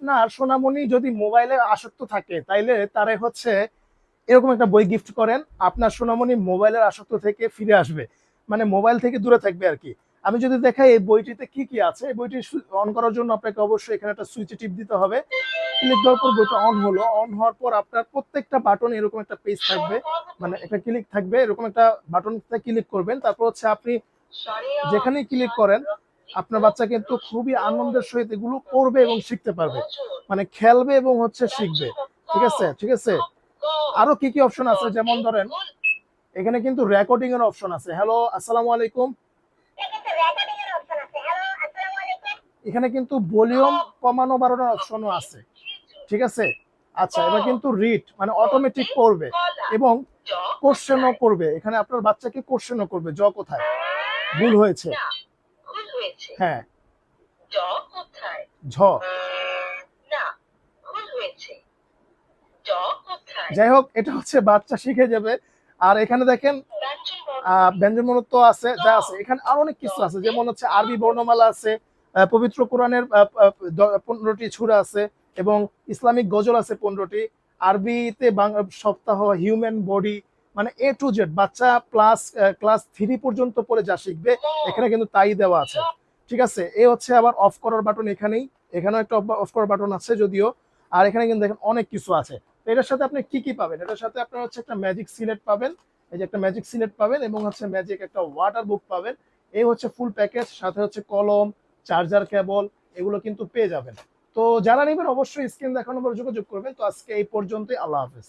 আপনার সোনামণি যদি মোবাইলে আসক্ত থাকে তাইলে তারে হচ্ছে এরকম একটা বই গিফট করেন, আপনার সোনামণি মোবাইলের আসক্ত থেকে ফিরে আসবে, মানে মোবাইল থেকে দূরে থাকবে আর কি। আমি যদি দেখাই এই বইটিতে কি কি আছে, এই বইটি অন করার জন্য আপনাকে অবশ্যই এখানে একটা সুইচে টিপ দিতে হবে। ক্লিক দেওয়ার পর বইটা অন হলো, অন হওয়ার পর আপনার প্রত্যেকটা বাটন এরকম একটা পেজ থাকবে, মানে একটা ক্লিক থাকবে, এরকম একটা বাটন ক্লিক করবেন। তারপর হচ্ছে আপনি যেখানেই ক্লিক করেন আপনার বাচ্চা কিন্তু খুবই আনন্দের সহিত এগুলো করবে এবং শিখতে পারবে, মানে খেলবে এবং হচ্ছে শিখবে। ঠিক আছে, ঠিক আছে। আরো কি কি অপশন আছে, যেমন ধরেন এখানে কিন্তু রেকর্ডিং এর অপশন আছে। হ্যালো আসসালামু আলাইকুম। এখানে কিন্তু ভলিউম কমানো বাড়ানোর অপশনও আছে। ঠিক আছে। আচ্ছা, এবার কিন্তু রিড মানে অটোমেটিক করবে এবং কোশ্চেনও করবে। এখানে আপনার বাচ্চাকে কোশ্চেনও করবে, জ কোথায়, ভুল হয়েছে, হ্যাঁ, ঝ, যাই হোক এটা হচ্ছে বাচ্চা শিখে যাবে। আর এখানে দেখেন ব্যঞ্জনবর্ণ তো আছে, যা আছে এখানে আরো অনেক কিছু আছে, যেমন হচ্ছে আরবি বর্ণমালা আছে, পবিত্র কোরআনের 15টি সূরা আছে এবং ইসলামিক গজল আছে 15টি। আরবিতে সপ্তাহ, হিউম্যান বডি, মানে এ টু জেড বাচ্চা ক্লাস 3 পর্যন্ত পড়ে যা শিখবে এখানে কিন্তু তাই দেওয়া আছে। ঠিক আছে, এ হচ্ছে আবার অফ করার বাটন, এখানেও একটা অফ করার বাটন আছে যদিও। আর এখানে কিন্তু দেখেন অনেক কিছু আছে। এটার সাথে আপনি কি কি পাবেন, এটার সাথে আপনার হচ্ছে একটা ম্যাজিক সিলেট পাবেন, এই যে একটা ম্যাজিক সিলেট পাবেন এবং হচ্ছে ম্যাজিক একটা ওয়াটার বুক পাবেন। এই হচ্ছে ফুল প্যাকেজ, সাথে হচ্ছে কলম, চার্জার কেবল, এগুলো কিন্তু পেয়ে যাবেন। তো যারা নেবেন অবশ্যই স্ক্রিন দেখানোর পর যোগাযোগ করবেন। তো আজকে এই পর্যন্তই, আল্লাহ হাফেজ।